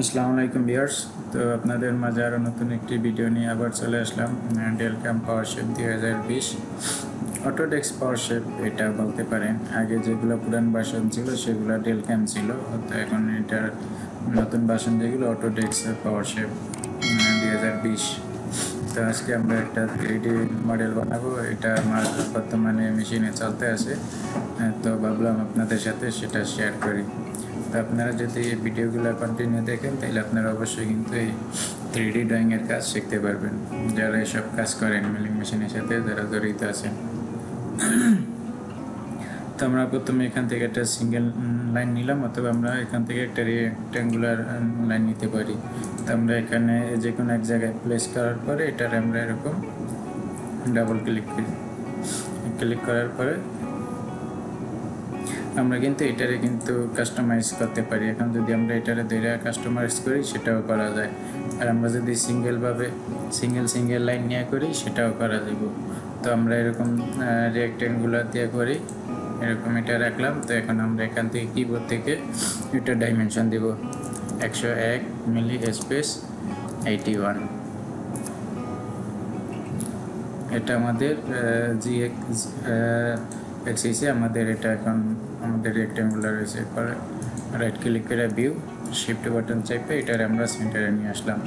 আসসালামু আলাইকুম ভিউয়ার্স। তো আপনাদের মাঝে আরও নতুন একটি ভিডিও নিয়ে আবার চলে আসলাম। ডেলক্যাম পাওয়ারশেপ 2020 অটোডেস্ক পাওয়ারশেপ এটা বলতে পারেন। আগে যেগুলো পুরান ভার্সন ছিল সেগুলো ডেলক্যাম ছিল, তো এখন এটার নতুন ভার্সন যেগুলো অটোডেস্ক পাওয়ারশেপ 2020। তো আজকে আমরা একটা 3D মডেল বানাবো। এটা আমার বর্তমানে মেশিনে চলতে আছে, তো ভাবলাম আপনাদের সাথে সেটা শেয়ার করি। তো আপনারা যদি এই ভিডিওগুলো কন্টিনিউ দেখেন তাহলে আপনারা অবশ্যই কিন্তু এই 3D ড্রয়িংয়ের কাজ শিখতে পারবেন, যারা এসব কাজ করেন মিলিং মেশিনের সাথে যারা জড়িত আছেন। তো আমরা প্রথমে এখান থেকে একটা সিঙ্গেল লাইন নিলাম, অথবা আমরা এখান থেকে একটা রেক্ট্যাঙ্গুলার লাইন নিতে পারি। তো আমরা এখানে যে কোনো এক জায়গায় প্লেস করার পরে এটার আমরা এরকম ডাবল ক্লিক করার পরে আমরা কিন্তু এটারে কিন্তু কাস্টমাইজ করতে পারি। এখন যদি আমরা এটারে ধরে কাস্টমাইজ করি সেটাও করা যায়, আর আমরা যদি সিঙ্গেল লাইন নিয়ে করি সেটাও করা যাব। তো আমরা এরকম রেক্ট্যাঙ্গুলার দিয়ে করি, এরকম এটা রাখলাম। তো এখন আমরা এখান থেকে কিবোর্ড থেকে এটা ডাইমেনশন দেব 101 মিলি স্পেস 81। এটা আমাদের এক্সিসে আমাদের এটা এখন আমাদের রেক্ট্যাঙ্গুলার রয়েছে। পরে রাইট ক্লিক করে ভিউ শিফট বাটন চেপে এটার আমরা সেন্টারে নিয়ে আসলাম।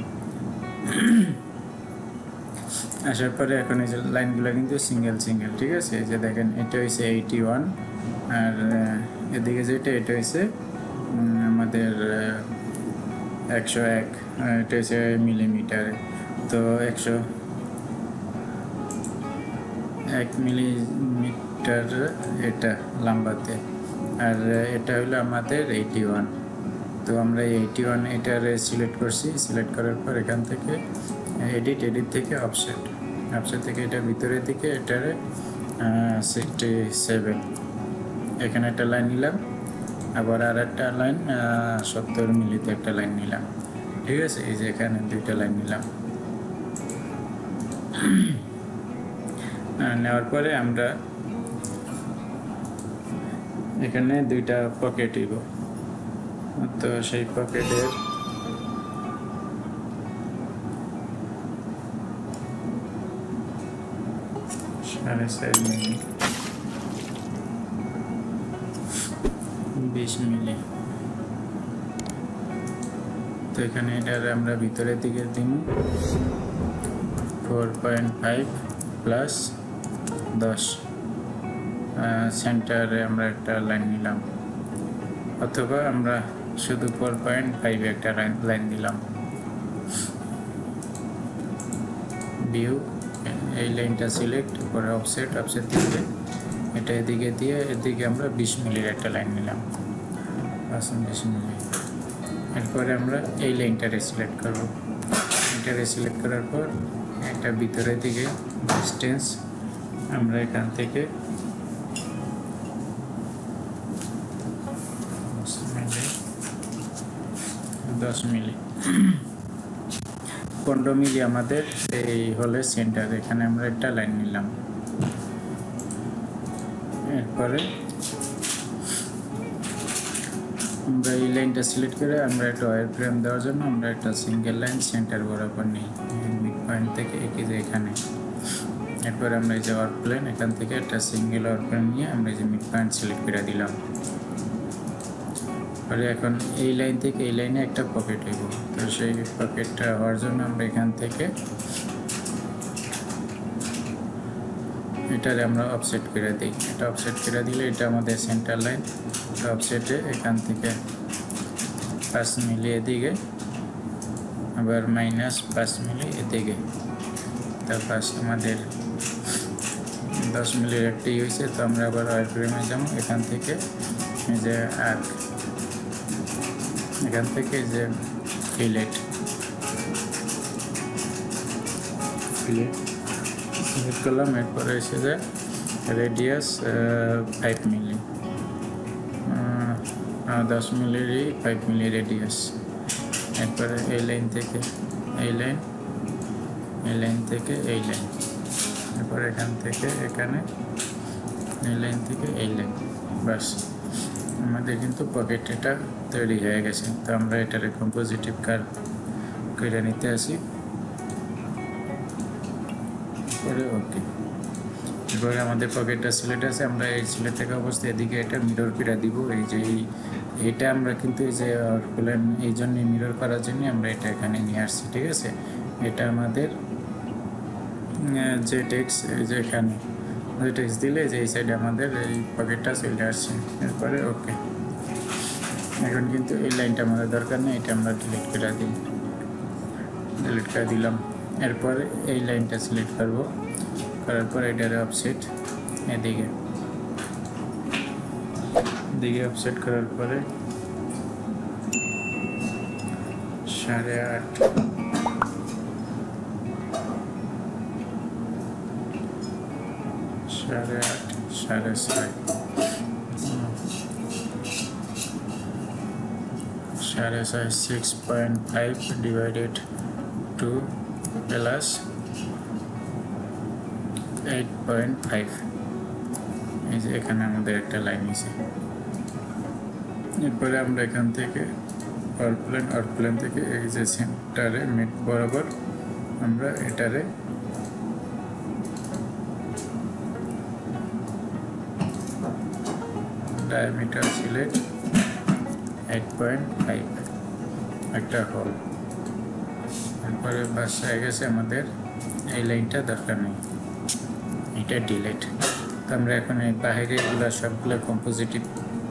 আসার পরে এখন এই যে লাইনগুলো কিন্তু সিঙ্গেল, ঠিক আছে। এই যে দেখেন এটা হয়েছে 81, আর এদিকে যেটা এটা হয়েছে আমাদের 101, এটা হচ্ছে মিলিমিটারে। তো 101 মিলিমিটার এটা লম্বাতে, আর এটা হলো আমাদের 81। তো আমরা 81 এটার সিলেক্ট করছি। সিলেক্ট করার পর এখান থেকে এডিট থেকে অফসেট থেকে এটা ভিতরের দিকে এটার 67, এখানে একটা লাইন নিলাম। আবার আর একটা লাইন 70 মিলিতে একটা লাইন নিলাম, ঠিক আছে। এই যে এখানে দুইটা লাইন নিলাম। নেওয়ার পরে আমরা এখানে দুইটা পকেট দিব। তো সেই পকেটের সাড়ে 4 মিলি 20 মিলি। তো এখানে এটার আমরা ভিতরের দিকে দিব 4.5 প্লাস 10। সেন্টারে আমরা একটা লাইন নিলাম, অথবা আমরা শুধু 4.5 একটা লাইন দিলাম। ভিউ এই লাইনটা সিলেক্ট করে অফসেট থেকে এটা এদিকে দিয়ে এদিকে আমরা 20 মিলির একটা লাইন নিলাম, 20 মিলি। এরপরে আমরা এই লাইনটারে সিলেক্ট করব। এটারে সিলেক্ট করার পর একটা ভিতরের দিকে ডিস্টেন্স আমরা এখান থেকে 10 মিলি 15 মিলি আমাদের এই হলে সেন্টার। এখানে আমরা একটা লাইন নিলাম। এরপরে আমরা এই লাইনটা সিলেক্ট করে আমরা একটা ওয়্যার ফ্রেম দেওয়ার জন্য আমরা একটা সিঙ্গেল লাইন সেন্টার বরাবর নিই, মিড পয়েন্ট থেকে একই যে এখানে। এরপরে আমরা এই যে ওয়ার্ক প্লেন এখান থেকে একটা সিঙ্গেল ওয়ার্ক প্লেন নিয়ে আমরা এই যে মিড পয়েন্ট সিলেক্ট করে দিলাম। পরে এখন এই লাইন থেকে এই লাইনে একটা পকেট হইব। তো সেই পকেটটা হওয়ার জন্য আমরা এখান থেকে এটারে আমরা অফসেট করে দিই। এটা অফসেট করে দিলে এটা আমাদের সেন্টার লাইন। অফসেটে এখান থেকে 5 মিলি এদিকে, আবার -5 মিলি এদিকে। তারপর আমাদের 10 মিলির একটি হয়েছে। তো আমরা আবার ওয়্যার ফ্রেমে যাবো। এখান থেকে এই যে এখান থেকে যে ফিলেট সিলেক্ট করলাম। এরপরে এসে যে রেডিয়াস 5 মিলি, 10 মিলিরই 5 মিলি রেডিয়াস। এরপরে এই লাইন থেকে এই লাইন থেকে এই লাইন, এরপর এখান থেকে এখানে এই লাইন থেকে এই লাইন, বাস আমাদের কিন্তু পকেট এটা তৈরি হয়ে গেছে। তো আমরা এটার কম্পোজিটিভ কার্ভ করে নিতে আসি, পরে ওকে। এরপরে আমাদের পকেটটা সিলেট আছে, আমরা এই সিলেট থাকা অবস্থায় এদিকে এটা মিরর করে দিব। এই যে এইটা আমরা কিন্তু এই যে প্ল্যান এই জন্যই মিরর করার জন্য আমরা এটা এখানে নিয়ে আসছি, ঠিক আছে। এটা আমাদের যে টেক্স, এই যে এখানে যে টেক্স দিলে যে এই সাইডে আমাদের এই পকেটটা চলে আসছে। এরপরে ওকে। এখন কিন্তু এই লাইনটা আমাদের দরকার নেই, এটা আমরা ডিলিট করে দিই, ডিলিট করে দিলাম। এরপরে এই লাইনটা সিলেক্ট করব, করার পর এটার অফসেট এদিকে অফসেট করার পরে 8.5 6.5 6.5 ডিভাইডেড 2 প্লাস 8.5। এই যে এখানে আমাদের একটা লাইন আছে। এরপরে আমরা এখান থেকে আউটপ্লেন থেকে এই যে সেন্টারে মিড বরাবর আমরা এটারে ডায়ামিটার সিলেক্ট 8.5 একটা হোল। এরপরে বাস হয়ে গেছে, আমাদের এই লাইনটা দরকার নেই, এটা ডিলিট। তো আমরা এখন এই বাইরেগুলো সবগুলো কম্পোজিটিভ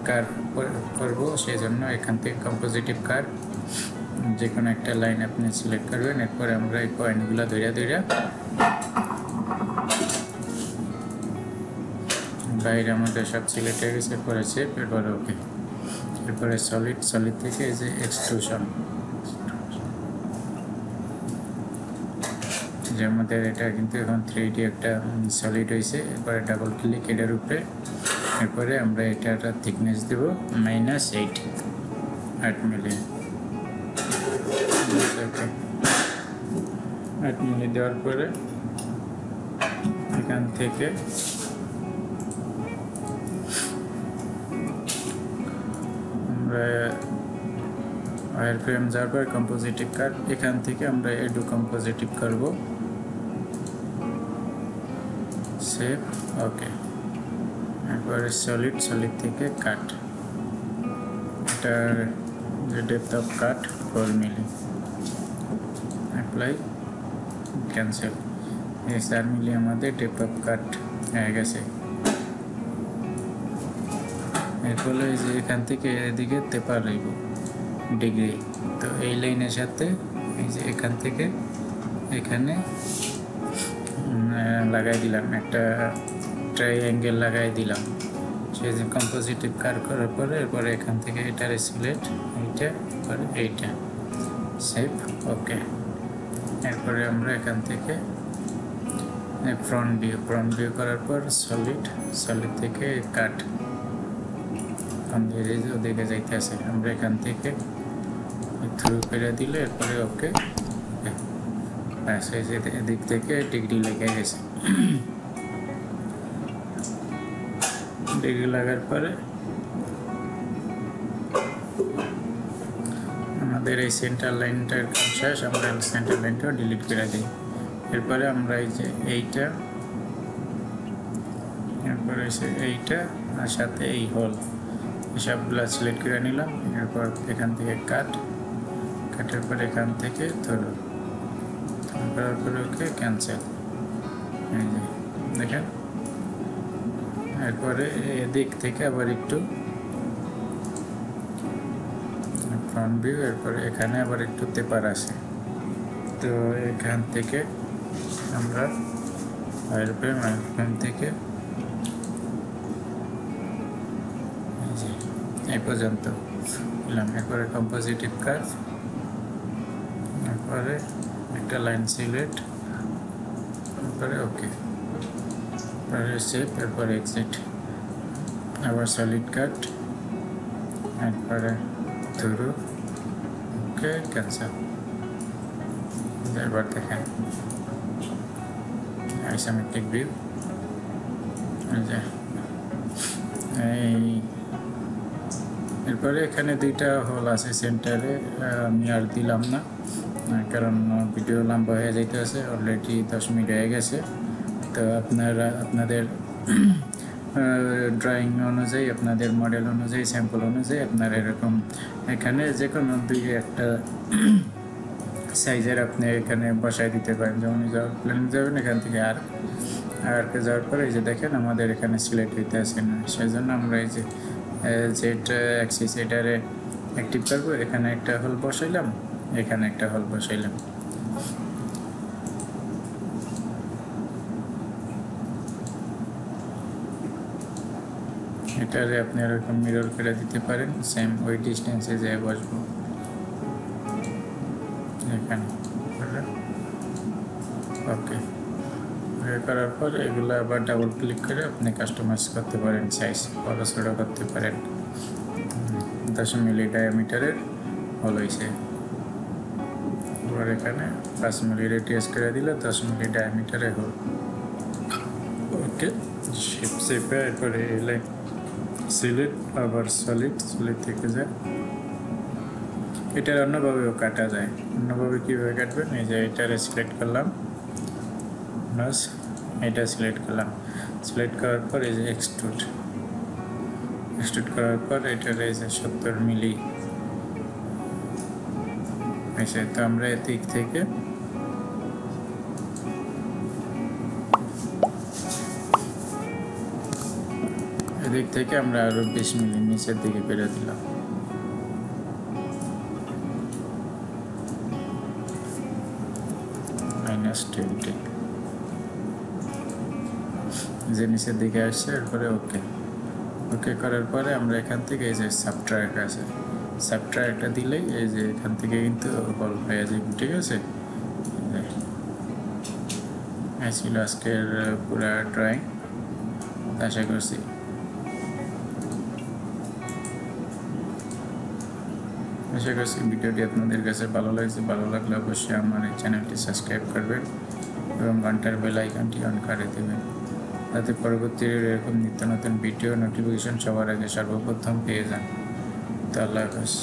কার্ভ করবো, সেই জন্য এখান থেকে কম্পোজিটিভ কার্ভ যে কোনো একটা লাইন আপনি সিলেক্ট করবেন। এরপরে আমরা এই পয়েন্টগুলো ধরে বাইরে আমাদের সব সিলেক্ট হয়ে গেছে, এরপরে সেভ, এরপরে ওকে। এরপরে সলিড থেকে এই যে এক্সট্রুশন, যে আমাদের এটা কিন্তু এখন 3D একটা সলিড হয়েছে। এরপরে ডাবল ক্লিক এটার উপরে, এরপরে আমরা এটার থিকনেস দেব -8 মিলি। 8 মিলি দেওয়ার পরে এখান থেকে আমরা ওয়্যার ফ্রেম যাওয়ার পর কম্পোজিটিভ কার্ভ, এখান থেকে আমরা এডু কম্পোজিটিভ করব, সেভ, ওকে। এরপরে সলিড থেকে কাট, এটার যে depth of cut 4 milli, apply, cancel. এই 4 মিলি আমাদের ডেপথ অফ কাট হয়ে গেছে। এরপরে যে এখান থেকে এদিকে 53 ডিগ্রি, তো এই লাইনের সাথে এই যে এখান থেকে এখানে লাগাই দিলাম, একটা ট্রাইঅ্যাঙ্গেল লাগাই দিলাম। সেই যে কম্পোজিটিভ কার্ভ করার পরে এরপরে এখান থেকে এটার সিলেক্ট, এইটা পরে এইটা, সেভ, ওকে। এরপরে আমরা এখান থেকে ফ্রন্ট ভিউ করার পর সলিড থেকে কাট ওদিকে যাইতে আছে, আমরা এখান থেকে থ্রু করে দিলে এরপরে ওকে। এদিক থেকে ডিগ্রি লেগে গেছে। ডিগ্রি লাগার পরে আমাদের এই সেন্টার লাইনটার কাজ শেষ, আমরা সেন্টার লাইনটাও ডিলিট করে দিই। এরপরে আমরা এই যে এইটা, এরপরে এইটা আর সাথে এই হোল সবগুলো সিলেক্ট করে নিলাম। এরপর এখান থেকে কাটের পর এখান থেকে ধরো করার পরে ওকে, ক্যান্সেল। এই যে দেখেন, এরপরে এদিক থেকে আবার একটু ফ্রন্ট ভিউ, এরপরে এখানে আবার একটু তেপার আসে, তো এখান থেকে আমরা ওয়্যারফ্রেম থেকে এই পর্যন্ত দিলাম। এরপরে কম্পোজিটিভ কার্ভ, এরপরে একটা লাইন সিলেক্ট, এরপরে ওকে, এরপরে সেভ, এরপরে এক্সিট, আবার সলিড কাট, এরপরে থ্রু, ওকে, ক্যান্সেল। এবার দেখেন আইসোমেট্রিক ভিউ, এই এরপরে এখানে দুইটা হোল আছে সেন্টারে, আমি আর দিলাম না কারণ ভিডিও লম্বা হয়ে যাইতেছে, অলরেডি 10 মিনিট হয়ে গেছে। তো আপনাদের ড্রয়িং অনুযায়ী, আপনাদের মডেল অনুযায়ী, স্যাম্পল অনুযায়ী আপনারা এরকম এখানে যে কোনো দুই একটা সাইজের আপনি এখানে বসায় দিতে পারেন। যেমন প্লেনে যাবেন, এখান থেকে আরকে যাওয়ার পরে এই যে দেখেন আমাদের এখানে সিলেক্ট হইতে আসে না, সেই জন্য আমরা এই যে জেড অ্যাক্সিস এটারে অ্যাক্টিভ করবো। এখানে একটা হোল বসাইলাম, এখানে একটা হোল বসাইলাম। এটারে আপনি এরকম মিরর করে দিতে পারেন, সেম ওই ডিস্টেন্সে যেয়ে বসবো এখানে। ওকে করার পর এগুলো আবার ডাবল ক্লিক করে আপনি কাস্টমাইজ করতে পারেন, সাইজ বড় ছোটো করতে পারেন। 10 মিলি ডায়ামিটারের হল হয়েছে। এবার এখানে 5 মিলি রেডিয়াস করে দিলে 10 মিলি ডায়ামিটারে হল। ওকে শেপে এরপরে এলে সিলেট, আবার সলিড থেকে যায়। এটার অন্যভাবেও কাটা যায়। অন্যভাবে কীভাবে কাটবেন, এই যে এটারে সিলেক্ট করলাম, প্লাস এটা সিলেক্ট করলাম। সিলেক্ট করার পর এই যে এক্সট্রুড করার পর এটার এই যে 70 মিলি এসে, তো আমরা এদিক থেকে আমরা আরো 20 মিলি নিচের দিকে বেড়ে দিলাম। -20 যে নিচের দিকে আসছে। এরপরে ওকে করার পরে আমরা এখান থেকে এই যে সাবট্রাক্ট আছে, সাবট্রাক্টটা দিলেই এই যে এখান থেকে কিন্তু হল হয়ে যাবে। ঠিক আছে, এই ছিল আজকের পুরো ড্রয়িং। আশা করছি ভিডিওটি আপনাদের কাছে ভালো লাগছে। ভালো লাগলে অবশ্যই আমার এই চ্যানেলটি সাবস্ক্রাইব করবেন এবং ঘন্টার বেল আইকনটি অন করে দেবেন, যাতে পরবর্তী এরকম নিত্য নতুন ভিডিও নোটিফিকেশন সবার আগে সর্বপ্রথম পেয়ে যান। তো আল্লাহ হাফেজ।